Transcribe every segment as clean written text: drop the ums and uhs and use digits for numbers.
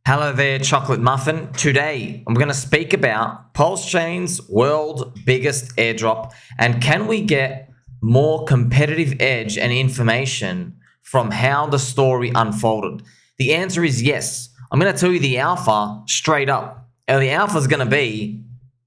Hello there, Chocolate Muffin. Today, I'm going to speak about PulseChain's world's biggest airdrop and can we get more competitive edge and information from how the story unfolded? The answer is yes. I'm going to tell you the alpha straight up. And the alpha is going to be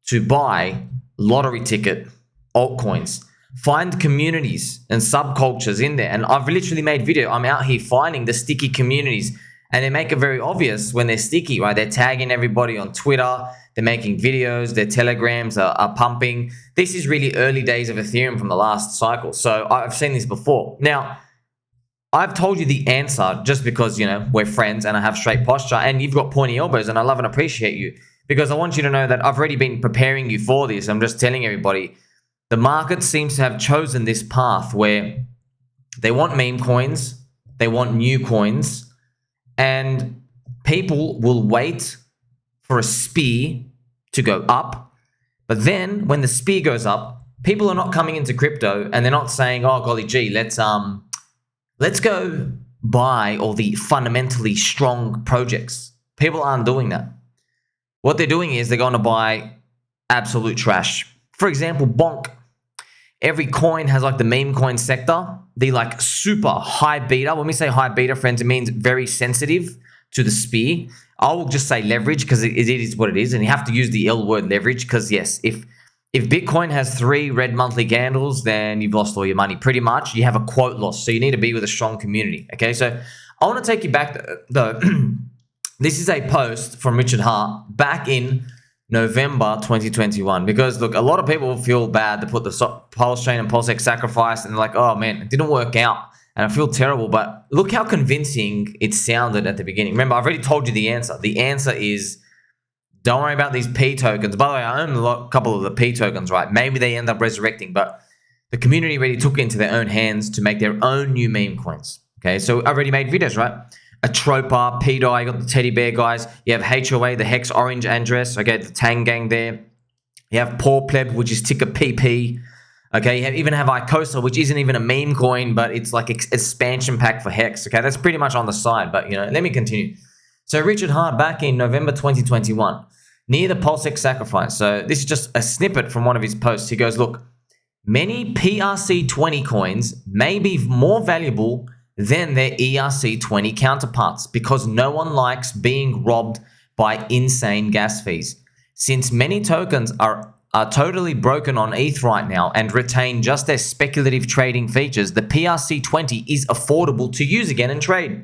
to buy lottery ticket altcoins. Find communities and subcultures in there. And I've literally made video. I'm out here finding the sticky communities. And they make it very obvious when they're sticky, right? They're tagging everybody on Twitter. They're making videos. Their telegrams are pumping. This is really early days of Ethereum from the last cycle. So I've seen this before. Now, I've told you the answer just because, we're friends and I have straight posture and you've got pointy elbows and I love and appreciate you because I want you to know that I've already been preparing you for this. I'm just telling everybody the market seems to have chosen this path where they want meme coins. They want new coins. And people will wait for a spear to go up. But then when the spear goes up, people are not coming into crypto and they're not saying, oh, golly gee, let's go buy all the fundamentally strong projects. People aren't doing that. What they're doing is they're going to buy absolute trash. For example, BONK. Every coin has like the meme coin sector, the like super high beta. When we say high beta, friends, it means very sensitive to the spear. I will just say leverage because it is what it is. And you have to use the L word leverage because yes, if Bitcoin has 3 red monthly candles, then you've lost all your money. Pretty much you have a quote loss. So you need to be with a strong community. Okay, so I want to take you back though. This is a post from Richard Hart back in November 2021 because look, a lot of people feel bad to put the PulseChain and PulseX sacrifice and they're like, oh man, it didn't work out and I feel terrible. But look how convincing it sounded at the beginning. Remember, I've already told you the answer. The answer is don't worry about these pTokens. By the way, I own a couple of the pTokens, right? Maybe they end up resurrecting, but the community really took it into their own hands to make their own new meme coins. Okay, so I already made videos, right? A Tropa, PDI, you got the teddy bear guys. You have HOA, the Hex Orange Andress. Okay, the Tang Gang there. You have Poor Pleb, which is ticker PP. Okay, you even have Icosa, which isn't even a meme coin, but it's like expansion pack for Hex. Okay, that's pretty much on the side, but let me continue. So Richard Hart back in November 2021, near the PulseX sacrifice. So this is just a snippet from one of his posts. He goes, look, many PRC20 coins may be more valuable than their ERC20 counterparts because no one likes being robbed by insane gas fees. Since many tokens are totally broken on ETH right now and retain just their speculative trading features, the PRC20 is affordable to use again and trade.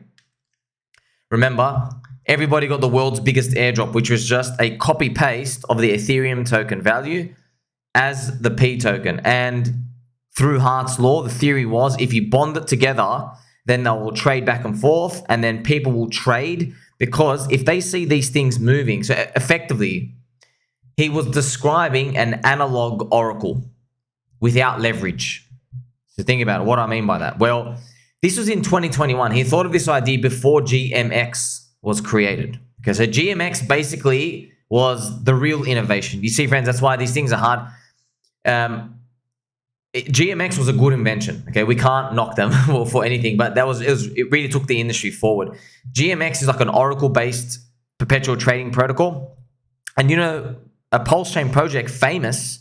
Remember, everybody got the world's biggest airdrop, which was just a copy-paste of the Ethereum token value as the P token. And through Hart's law, the theory was if you bond it together, then they will trade back and forth and then people will trade because if they see these things moving, so effectively, he was describing an analog oracle without leverage. So think about it, what I mean by that. Well, this was in 2021. He thought of this idea before GMX was created. Okay, so GMX basically was the real innovation. You see, friends, that's why these things are hard. GMX was a good invention. Okay, we can't knock them for anything, but it really took the industry forward. GMX is like an Oracle-based perpetual trading protocol, and a PulseChain project, Famous,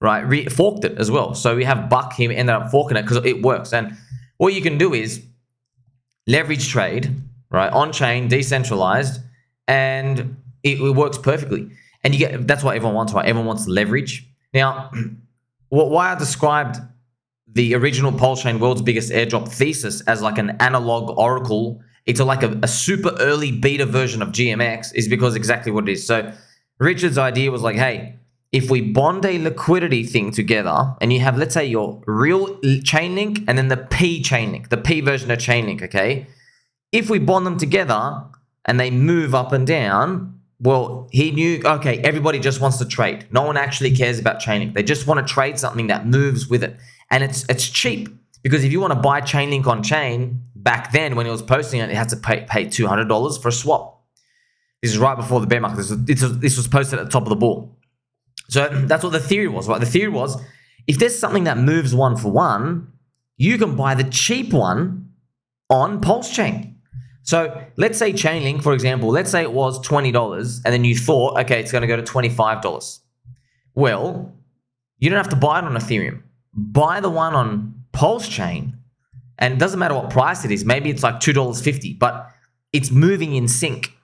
right, forked it as well. So we have Buck. He ended up forking it because it works. And what you can do is leverage trade, right, on chain, decentralized, and it works perfectly. And that's what everyone wants, right? Everyone wants leverage. Now, why I described the original PulseChain world's biggest airdrop Thesis as like an analog oracle, it's like a super early beta version of GMX is because exactly what it is. So Richard's idea was like, hey, if we bond a liquidity thing together and you have, let's say, your real Chainlink and then the P Chainlink, the P version of Chainlink, okay? If we bond them together and they move up and down, well, he knew, okay, everybody just wants to trade. No one actually cares about Chainlink. They just want to trade something that moves with it. And it's cheap because if you want to buy Chainlink on chain, back then when he was posting it, he had to pay $200 for a swap. This is right before the bear market. This was posted at the top of the ball. So that's what the theory was, right? The theory was if there's something that moves one for one, you can buy the cheap one on PulseChain. So let's say Chainlink, for example, let's say it was $20 and then you thought, okay, it's going to go to $25. Well, you don't have to buy it on Ethereum. Buy the one on PulseChain, and it doesn't matter what price it is. Maybe it's like $2.50, but it's moving in sync,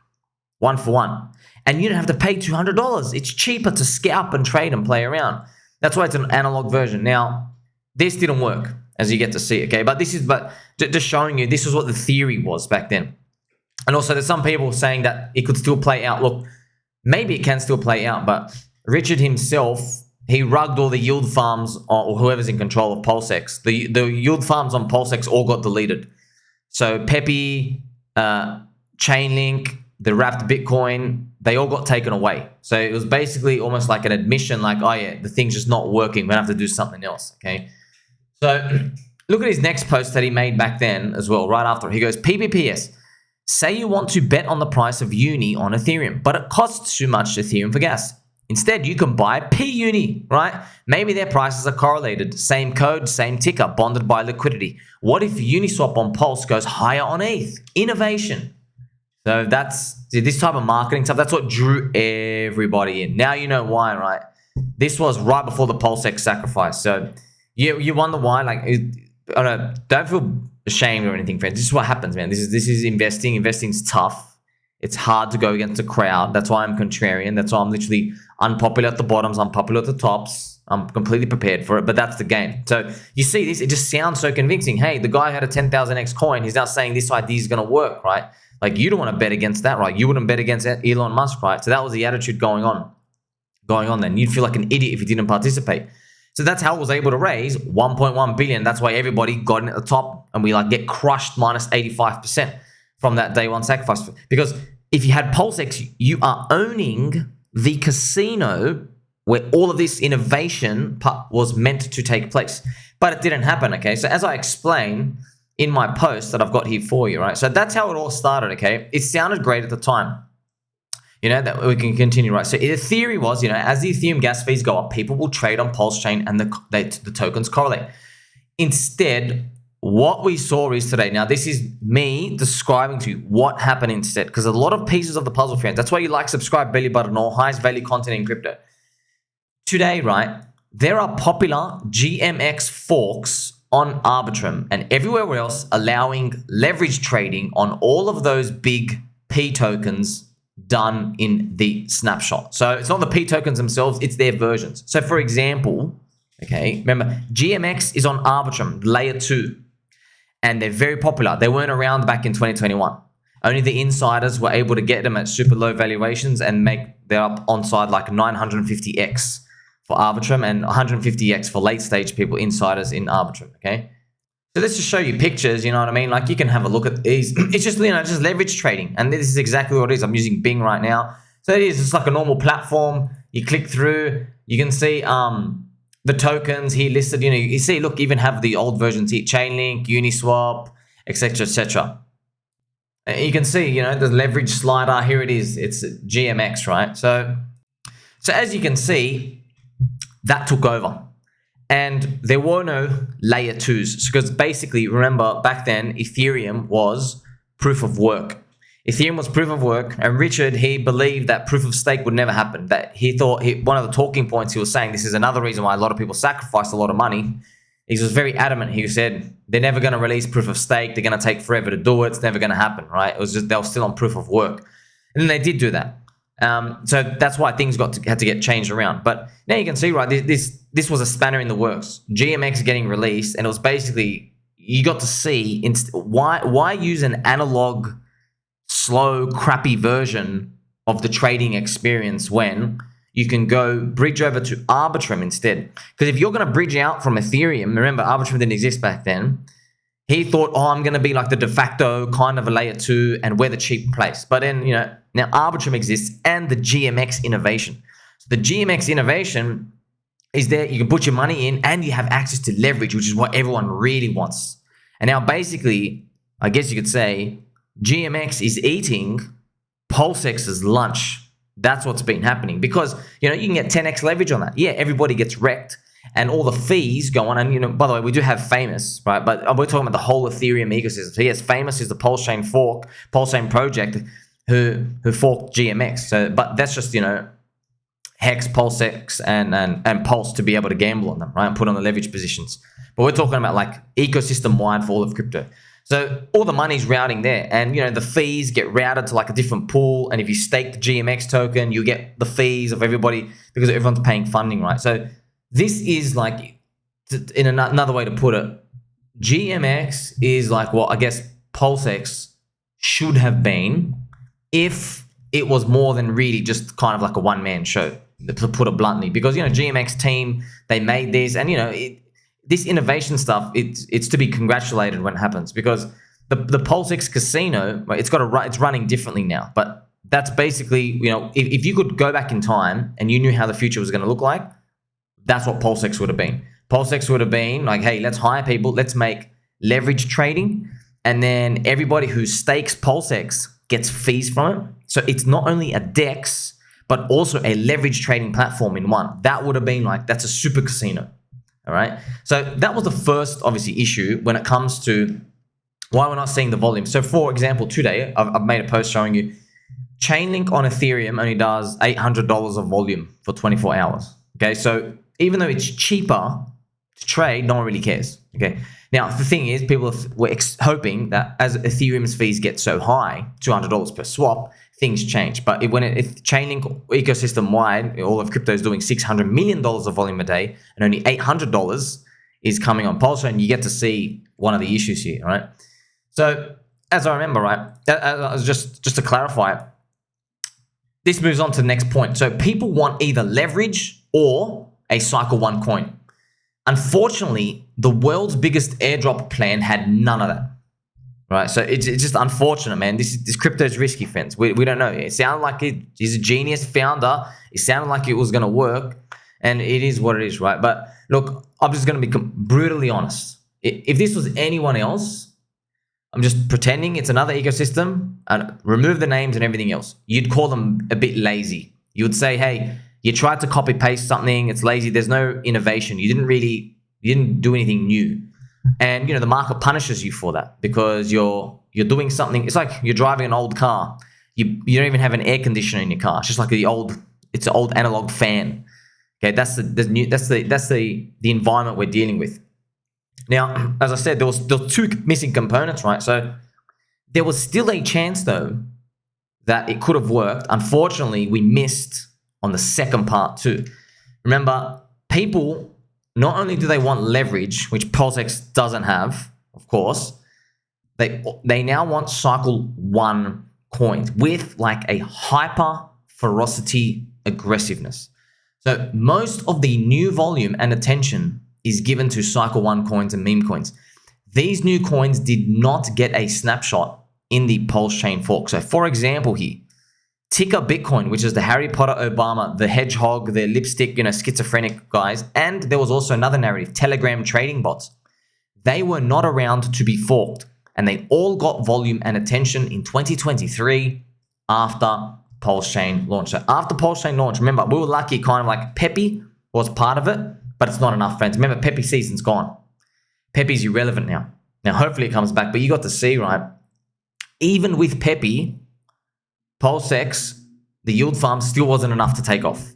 1-for-1. And you don't have to pay $200. It's cheaper to scalp and trade and play around. That's why it's an analog version. Now, this didn't work, as you get to see, okay? But just showing you, this is what the theory was back then. And also, there's some people saying that it could still play out. Look, maybe it can still play out, but Richard himself, he rugged all the yield farms, or whoever's in control of PulseX. The yield farms on PulseX all got deleted. So Pepe, Chainlink, the wrapped Bitcoin, they all got taken away. So it was basically almost like an admission, like, oh yeah, the thing's just not working. We're gonna have to do something else, okay? So look at his next post that he made back then as well, right after. He goes, PPPS, say you want to bet on the price of Uni on Ethereum, but it costs too much Ethereum for gas. Instead, you can buy PUni, right? Maybe their prices are correlated. Same code, same ticker, bonded by liquidity. What if Uniswap on Pulse goes higher on ETH? Innovation. So that's this type of marketing stuff. That's what drew everybody in. Now you know why, right? This was right before the PulseX sacrifice. So you wonder why. Like, don't feel ashamed or anything, friends. This is what happens, man. This is investing. Investing's tough. It's hard to go against the crowd. That's why I'm contrarian. That's why I'm literally unpopular at the bottoms, unpopular at the tops. I'm completely prepared for it, but that's the game. So you see this, it just sounds so convincing. Hey, the guy had a 10,000x coin. He's now saying this idea is going to work, right? Like, you don't want to bet against that, right? You wouldn't bet against Elon Musk, right? So that was the attitude going on then. You'd feel like an idiot if you didn't participate. So that's how it was able to raise 1.1 billion. That's why everybody got in at the top, and we like get crushed minus 85% from that day one sacrifice. Because if you had PulseX, you are owning the casino where all of this innovation was meant to take place. But it didn't happen, okay? So as I explain in my post that I've got here for you, right? So that's how it all started, okay? It sounded great at the time. You know, that we can continue, right? So the theory was, you know, as the Ethereum gas fees go up, people will trade on PulseChain and the tokens correlate. Instead, what we saw is today, now this is me describing to you what happened instead, because a lot of pieces of the puzzle, friends, that's why you like, subscribe, belly button, or highest value content in crypto. Today, right, there are popular GMX Forks on Arbitrum and everywhere else allowing leverage trading on all of those big pTokens done in the snapshot. So it's not the pTokens themselves, it's their versions. So for example, okay, remember GMX is on Arbitrum, layer 2, and they're very popular. They weren't around back in 2021. Only the insiders were able to get them at super low valuations and they're up on side like 950x for Arbitrum and 150x for late stage people, insiders in Arbitrum, okay? So let's just show you pictures, you know what I mean? Like, you can have a look at these. It's just, you know, just leverage trading. And this is exactly what it is. I'm using Bing right now. So it is, it's like a normal platform. You click through, you can see the tokens here listed. You know, you see, look, even have the old versions here, Chainlink, Uniswap, etc., etc. You can see, you know, the leverage slider, here it is. It's GMX, right? So as you can see, that took over. And there were no layer 2s, because basically, remember, back then, Ethereum was proof of work. Ethereum was proof of work, and Richard, he believed that proof of stake would never happen. That he thought, one of the talking points he was saying, this is another reason why a lot of people sacrificed a lot of money. He was very adamant. He said, they're never going to release proof of stake. They're going to take forever to do it. It's never going to happen, right? It was just, they were still on proof of work. And then they did do that. So that's why things had to get changed around. But now you can see, right, this was a spanner in the works. GMX getting released, and it was basically, you got to see why use an analog, slow, crappy version of the trading experience when you can go bridge over to Arbitrum instead. Because if you're going to bridge out from Ethereum, remember Arbitrum didn't exist back then. He thought, oh, I'm going to be like the de facto kind of a layer 2 and we're the cheap place. But then, you know, now Arbitrum exists and the GMX innovation. So the GMX innovation is there. You can put your money in and you have access to leverage, which is what everyone really wants. And now basically, I guess you could say, GMX is eating PulseX's lunch. That's what's been happening because, you know, you can get 10x leverage on that. Yeah, everybody gets wrecked. and all the fees go on. And by the way, we do have Famous, right? But we're talking about the whole Ethereum ecosystem. So yes, Famous is the PulseChain fork, PulseChain project who forked GMX. So, but that's just Hex, PulseX, and Pulse to be able to gamble on them, right? And put on the leverage positions. But we're talking about like ecosystem wide for all of crypto. So all the money's routing there, and the fees get routed to like a different pool. And if you stake the GMX token, you get the fees of everybody because everyone's paying funding, right? So this is like, in another way to put it, GMX is like what I guess PulseX should have been if it was more than really just kind of like a one-man show, to put it bluntly. Because GMX team, they made this, and this innovation stuff, it's to be congratulated when it happens, because the PulseX casino, right, it's running differently now. But that's basically, if you could go back in time and you knew how the future was going to look like, that's what PulseX would have been. PulseX would have been like, hey, let's hire people, let's make leverage trading, and then everybody who stakes PulseX gets fees from it. So it's not only a DEX, but also a leverage trading platform in one. That would have been like, that's a super casino. All right. So that was the first, obviously, issue when it comes to why we're not seeing the volume. So for example, today, I've made a post showing you Chainlink on Ethereum only does $800 of volume for 24 hours. Okay. So even though it's cheaper to trade, no one really cares. Okay. Now, the thing is, people were hoping that as Ethereum's fees get so high, $200 per swap, things change. But if Chainlink ecosystem wide, all of crypto is doing $600 million of volume a day, and only $800 is coming on PulseChain, you get to see one of the issues here, right? So as I remember, right, just to clarify, this moves on to the next point. So people want either leverage or a cycle one coin. Unfortunately, the world's biggest airdrop plan had none of that. Right, so it's just unfortunate, man. This crypto is risky, friends. We don't know. It sounded like he's a genius founder. It sounded like it was going to work, and it is what it is, right? But look, I'm just going to be brutally honest. If this was anyone else, I'm just pretending it's another ecosystem and remove the names and everything else. You'd call them a bit lazy. You would say, hey, you tried to copy paste something. It's lazy. There's no innovation. You didn't do anything new. And the market punishes you for that because you're doing something. It's like you're driving an old car. You don't even have an air conditioner in your car. It's just like it's an old analog fan. Okay, that's the environment we're dealing with. Now, as I said, there was two missing components, right? So there was still a chance though that it could have worked. Unfortunately, we missed on the second part too. Remember, people, not only do they want leverage, which PulseX doesn't have, of course, they now want cycle one coins with like a hyper ferocity aggressiveness. So most of the new volume and attention is given to cycle one coins and meme coins. These new coins did not get a snapshot in the PulseChain fork. So for example here, Ticker Bitcoin, which is the Harry Potter Obama, the hedgehog, the lipstick, schizophrenic guys. And there was also another narrative, Telegram trading bots. They were not around to be forked, and they all got volume and attention in 2023 after PulseChain launch. So after PulseChain launch, remember, we were lucky, kind of like Pepe was part of it, but it's not enough, friends. Remember, Pepe season's gone. Pepe's irrelevant now. Now, hopefully it comes back, but you got to see, right? Even with Pepe, PulseX, the yield farm still wasn't enough to take off.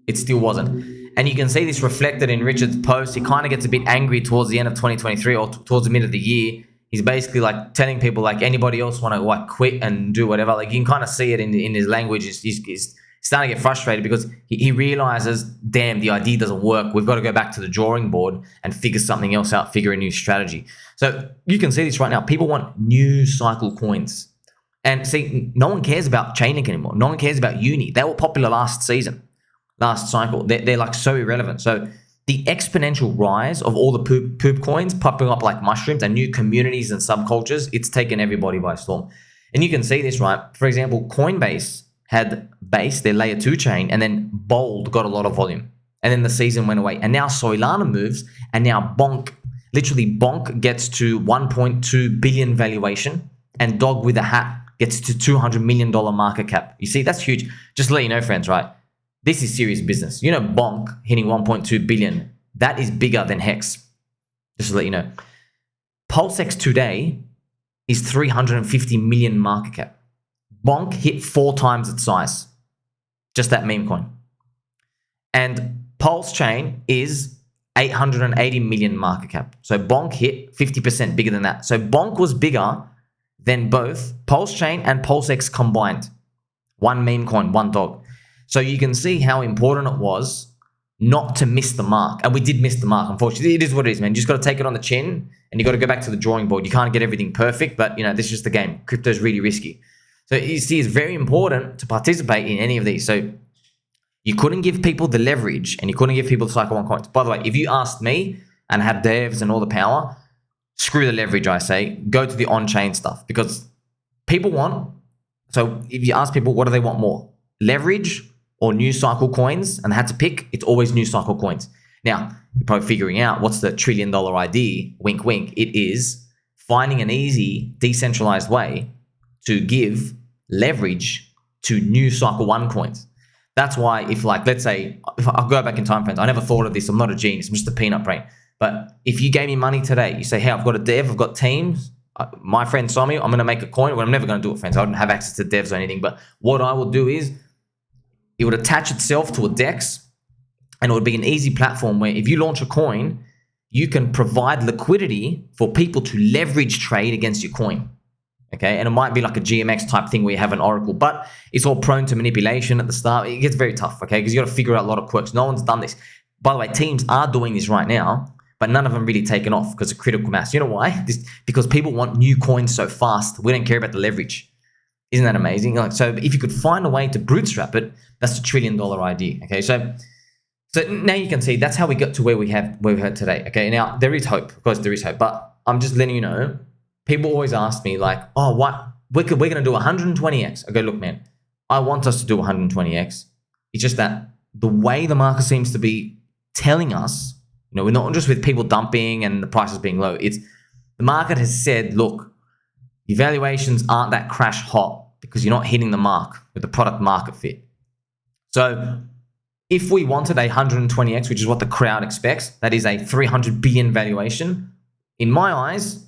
It still wasn't. And you can see this reflected in Richard's post. He kind of gets a bit angry towards the end of 2023 or towards the mid of the year. He's basically like telling people like anybody else want to like quit and do whatever. Like you can kind of see it in his language. He's starting to get frustrated because he realizes, damn, the idea doesn't work. We've got to go back to the drawing board and figure something else out, figure a new strategy. So you can see this right now. People want new cycle coins. And see, no one cares about Chainlink anymore. No one cares about Uni. They were popular last season, last cycle. They're like so irrelevant. So the exponential rise of all the poop coins popping up like mushrooms and new communities and subcultures, it's taken everybody by storm. And you can see this, right? For example, Coinbase had Base, their layer 2 chain, and then Bold got a lot of volume. And then the season went away. And now Solana moves, and now BONK, literally BONK gets to 1.2 billion valuation, and Dog with a Hat gets to $200 million market cap. You see, that's huge. Just to let you know, friends, right? This is serious business. BONK hitting 1.2 billion. That is bigger than Hex. Just to let you know. PulseX today is 350 million market cap. BONK hit 4 times its size. Just that meme coin. And PulseChain is 880 million market cap. So BONK hit 50% bigger than that. So BONK was bigger than both PulseChain and PulseX combined. One meme coin, one dog. So you can see how important it was not to miss the mark. And we did miss the mark, unfortunately. It is what it is, man. You just got to take it on the chin and you got to go back to the drawing board. You can't get everything perfect, but this is just the game. Crypto is really risky. So you see, it's very important to participate in any of these. So you couldn't give people the leverage and you couldn't give people the cycle 1 coins. By the way, if you asked me and had devs and all the power, screw the leverage, I say. Go to the on-chain stuff because people want. So if you ask people, what do they want more? Leverage or new cycle coins? And they had to pick, it's always new cycle coins. Now, you're probably figuring out what's the $1 trillion idea, wink, wink. It is finding an easy, decentralized way to give leverage to new cycle 1 coins. That's why if let's say, if I'll go back in time, friends, I never thought of this. I'm not a genius. I'm just a peanut brain. But if you gave me money today, you say, hey, I've got a dev, I've got teams. My friend saw me, I'm going to make a coin. Well, I'm never going to do it, friends. I don't have access to devs or anything. But what I will do is it would attach itself to a DEX and it would be an easy platform where if you launch a coin, you can provide liquidity for people to leverage trade against your coin. Okay, and it might be like a GMX type thing where you have an oracle, but it's all prone to manipulation at the start. It gets very tough, okay, because you got to figure out a lot of quirks. No one's done this. By the way, teams are doing this right now, but none of them really taken off because of critical mass. You know why? Because people want new coins so fast. We don't care about the leverage. Isn't that amazing? So if you could find a way to bootstrap it, that's the $1 trillion idea. Okay, so now you can see that's how we got to where we had today. Okay, now there is hope. Of course, there is hope, but I'm just letting you know. People always ask me oh, what we're going to do 120x. I go, look, man, I want us to do 120x. It's just that the way the market seems to be telling us, we're not just with people dumping and the prices being low. It's the market has said, look, evaluations aren't that crash hot because you're not hitting the mark with the product market fit. So if we wanted a 120x, which is what the crowd expects, that is a 300 billion valuation. In my eyes,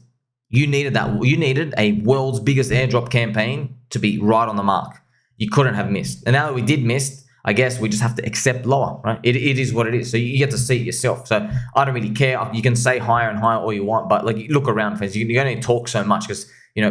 you needed that. You needed a world's biggest airdrop campaign to be right on the mark. You couldn't have missed. And now that we did miss, I guess we just have to accept lower, right? It is what it is. So you get to see it yourself. So I don't really care. You can say higher and higher all you want, but look around, friends. You don't need to talk so much because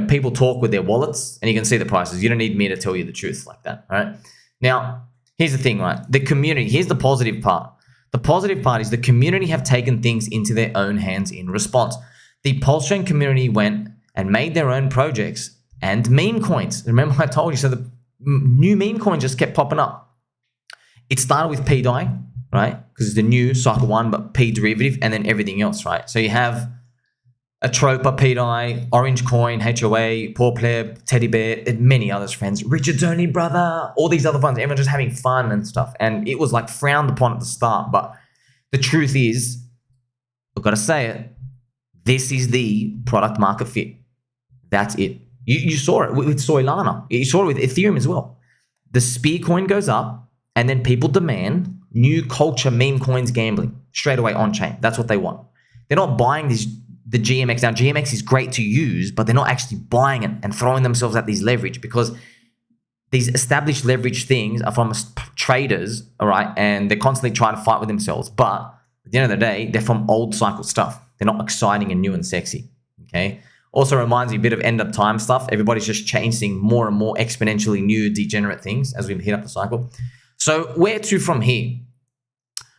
people talk with their wallets and you can see the prices. You don't need me to tell you the truth like that, right? Now, here's the thing, right? The community. Here's the positive part. The positive part is the community have taken things into their own hands in response. The PulseChain community went and made their own projects and meme coins. Remember I told you, so the new meme coins just kept popping up. It started with PDI, right? Because it's the new cycle 1, but P derivative, and then everything else, right? So you have a Tropa, PDI, Orange Coin, HOA, Poor Pleb, Teddy Bear, and many others, friends. Richard's only brother, all these other ones. Everyone just having fun and stuff. And it was frowned upon at the start. But the truth is, I've got to say it, this is the product market fit. That's it. You saw it with Solana. You saw it with Ethereum as well. The Spear coin goes up, and then people demand new culture meme coins gambling straight away on chain. That's what they want. They're not buying the GMX. Now, GMX is great to use, but they're not actually buying it and throwing themselves at these leverage because these established leverage things are from traders, all right, and they're constantly trying to fight with themselves. But at the end of the day, they're from old cycle stuff. They're not exciting and new and sexy, okay? Also reminds me a bit of end of time stuff. Everybody's just chasing more and more exponentially new degenerate things as we hit up the cycle. So where to from here?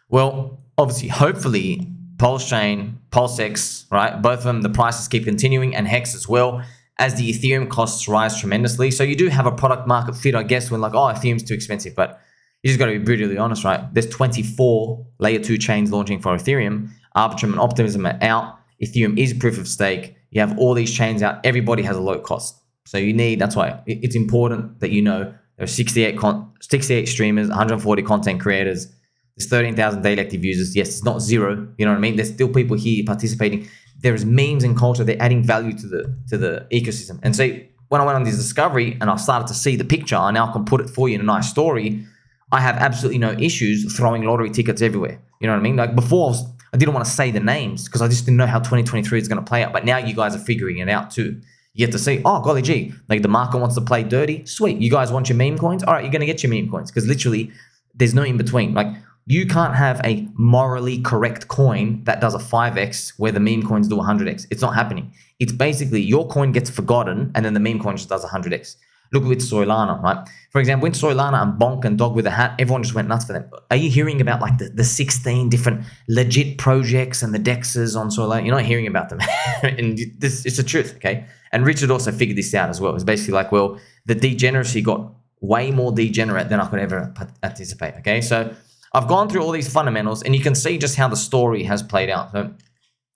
Well, obviously, hopefully, PulseChain, PulseX, right? Both of them, the prices keep continuing, and Hex as well, as the Ethereum costs rise tremendously. So you do have a product market fit, I guess, when Ethereum's too expensive, but you just got to be brutally honest, right? There's 24 layer 2 chains launching for Ethereum. Arbitrum and Optimism are out. Ethereum is proof of stake. You have all these chains out. Everybody has a low cost. So that's why it's important that there are 68 streamers, 140 content creators. There's 13,000 daily active users. Yes, it's not zero. You know what I mean? There's still people here participating. There's memes and culture. They're adding value to the ecosystem. And so when I went on this discovery and I started to see the picture, I now can put it for you in a nice story. I have absolutely no issues throwing lottery tickets everywhere. You know what I mean? Before, I didn't want to say the names because I just didn't know how 2023 is going to play out. But now you guys are figuring it out too. You get to see, oh, golly gee, like the market wants to play dirty. Sweet. You guys want your meme coins? All right, you're going to get your meme coins because literally there's no in between. Like you can't have a morally correct coin that does a 5x where the meme coins do 100x. It's not happening. It's basically your coin gets forgotten and then the meme coin just does 100x. Look with Solana, right? For example, when Solana and BONK and Dog with a Hat, everyone just went nuts for them. Are you hearing about like the 16 different legit projects and the dexes on Solana? You're not hearing about them. And this it's the truth, okay? And Richard also figured this out as well. It's basically like, well, the degeneracy got way more degenerate than I could ever anticipate, okay? So I've gone through all these fundamentals and you can see just how the story has played out. So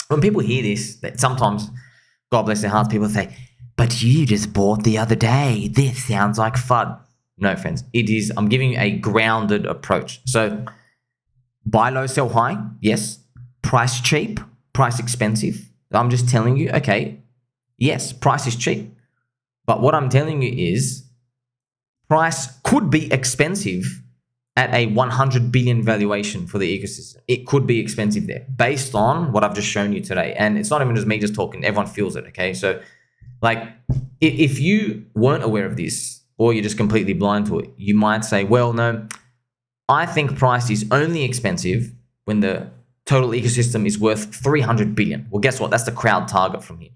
when people hear this, sometimes, God bless their hearts, people say, but you just bought the other day. This sounds like fun. No, friends. It is. I'm giving you a grounded approach. So buy low, sell high. Yes. Price cheap, price expensive. I'm just telling you, okay, yes, price is cheap. But what I'm telling you is price could be expensive at a 100 billion valuation for the ecosystem. It could be expensive there based on what I've just shown you today. And it's not even just me just talking. Everyone feels it, okay? So like, if you weren't aware of this or you're just completely blind to it, you might say, well, no, I think price is only expensive when the total ecosystem is worth 300 billion. Well, guess what? That's the crowd target from here.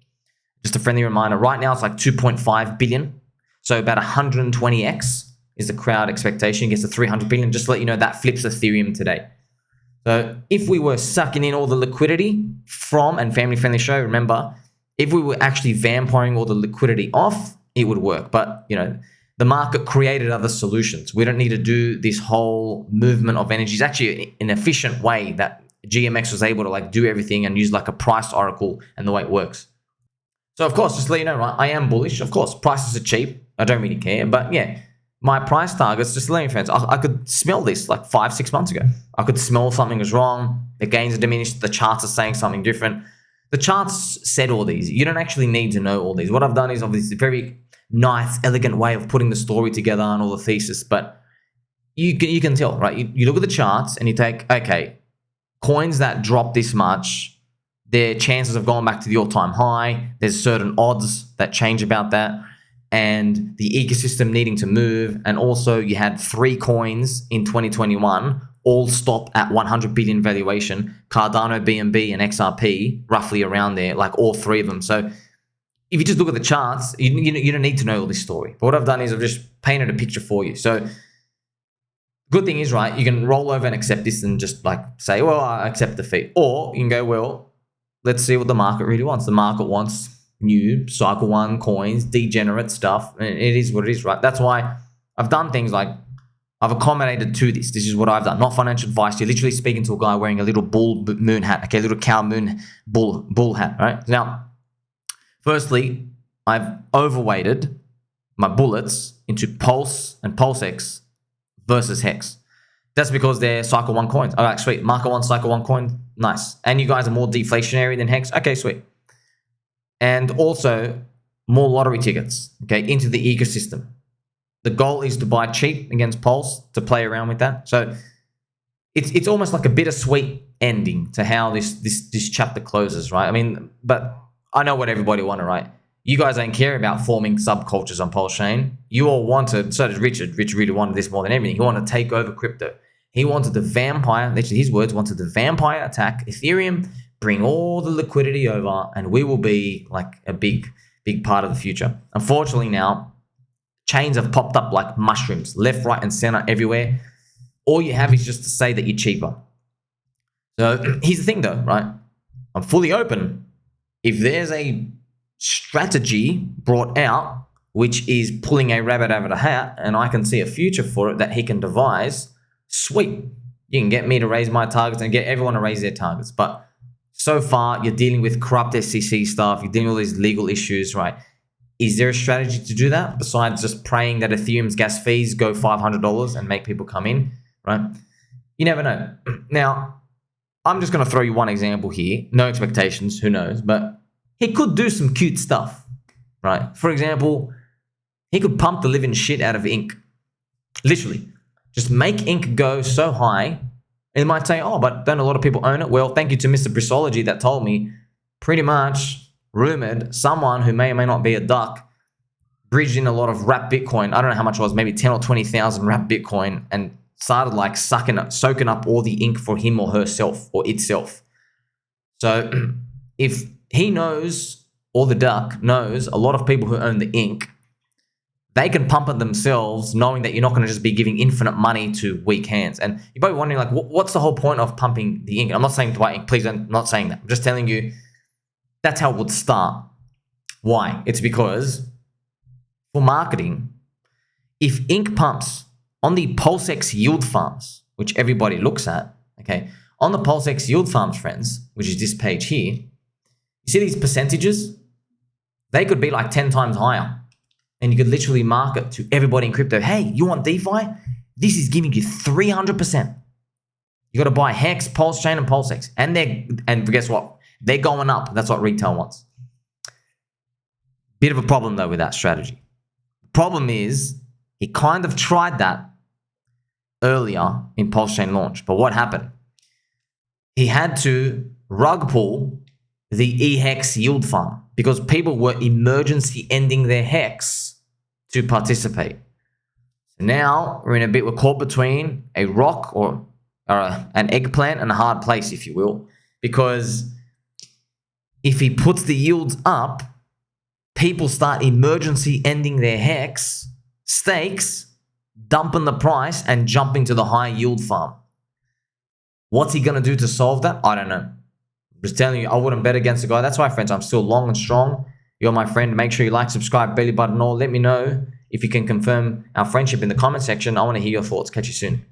Just a friendly reminder, right now it's like 2.5 billion. So about 120x is the crowd expectation. It gets to 300 billion. Just to let you know, that flips Ethereum today. So if we were sucking in all the liquidity from, and family friendly show, remember, if we were actually vampiring all the liquidity off, it would work. But, you know, the market created other solutions. We don't need to do this whole movement of energy. It's actually an efficient way that GMX was able to like do everything and use like a price oracle and the way it works. So, of course, just to let you know, right, I am bullish. Of course, prices are cheap. I don't really care. But, yeah, my price targets, just to let you know, friends, I could smell this like 5-6 months ago. I could smell something was wrong. The gains are diminished. The charts are saying something different. The charts said all these. You don't actually need to know all these. What I've done is obviously a very nice, elegant way of putting the story together and all the thesis, but you can tell, right? You look at the charts and you take, okay, coins that drop this much, their chances of going back to the all-time high, there's certain odds that change about that, and the ecosystem needing to move, and also you had 3 coins in 2021 all stop at 100 billion valuation, Cardano, BNB, and XRP, roughly around there, like all 3 of them. So if you just look at the charts, you don't need to know all this story. But what I've done is I've just painted a picture for you. So good thing is, right, you can roll over and accept this and just like say, well, I accept defeat. Or you can go, well, let's see what the market really wants. The market wants new cycle 1 coins, degenerate stuff. And it is what it is, right? That's why I've done things like I've accommodated to this. This is what I've done. Not financial advice. You're literally speaking to a guy wearing a little bull moon hat. Okay, little cow moon bull hat, right? Now, firstly, I've overweighted my bullets into Pulse and PulseX versus Hex. That's because they're cycle 1 coins. All right, sweet. Market 1, cycle 1 coin. Nice. And you guys are more deflationary than Hex. Okay, sweet. And also more lottery tickets, okay, into the ecosystem. The goal is to buy cheap against Pulse, to play around with that. So it's almost like a bittersweet ending to how this chapter closes, right? I mean, but I know what everybody wanted, right? You guys don't care about forming subcultures on PulseChain. You all wanted, so did Richard. Richard really wanted this more than everything. He wanted to take over crypto. He wanted the vampire, literally his words, wanted the vampire attack Ethereum, bring all the liquidity over, and we will be like a big part of the future. Unfortunately now, chains have popped up like mushrooms, left, right, and center everywhere. All you have is just to say that you're cheaper. So here's the thing though, right? I'm fully open. If there's a strategy brought out which is pulling a rabbit out of the hat and I can see a future for it that he can devise, sweet. You can get me to raise my targets and get everyone to raise their targets. But so far, you're dealing with corrupt SEC stuff. You're dealing with these legal issues, right? Is there a strategy to do that besides just praying that Ethereum's gas fees go $500 and make people come in, right? You never know. Now, I'm just going to throw you one example here. No expectations, who knows? But he could do some cute stuff, right? For example, he could pump the living shit out of ink. Literally. Just make ink go so high And you might say, oh, but don't a lot of people own it? Well, thank you to Mr. Brissology that told me, pretty much rumored, someone who may or may not be a duck bridged in a lot of wrapped Bitcoin. I don't know how much it was, maybe 10 or 20,000 wrapped Bitcoin, and started like soaking up all the ink for him or herself or itself. So if he knows, or the duck knows, a lot of people who own the ink, they can pump it themselves, knowing that you're not going to just be giving infinite money to weak hands. And you're probably wondering, like, what's the whole point of pumping the ink? I'm not saying to buy ink. Please, I'm not saying that. I'm just telling you that's how it would start. Why? It's because for marketing, if ink pumps on the PulseX yield farms, which everybody looks at, okay, on the PulseX yield farms, friends, which is this page here, you see these percentages? They could be like 10 times higher. And you could literally market to everybody in crypto, hey, you want DeFi? This is giving you 300%. You got to buy Hex, PulseChain, and PulseX. And guess what? They're going up. That's what retail wants. Bit of a problem, though, with that strategy. Problem is, he kind of tried that earlier in PulseChain launch. But what happened? He had to rug pull the eHex yield farm because people were emergency ending their Hex to participate. So now we're caught between a rock or an eggplant and a hard place, if you will, because if he puts the yields up, people start emergency ending their Hex stakes, dumping the price and jumping to the high yield farm. What's he going to do to solve that? I don't know. I'm just telling you, I wouldn't bet against the guy. That's why, friends, I'm still long and strong. You're my friend. Make sure you like, subscribe, belly button all. Let me know if you can confirm our friendship in the comment section. I want to hear your thoughts. Catch you soon.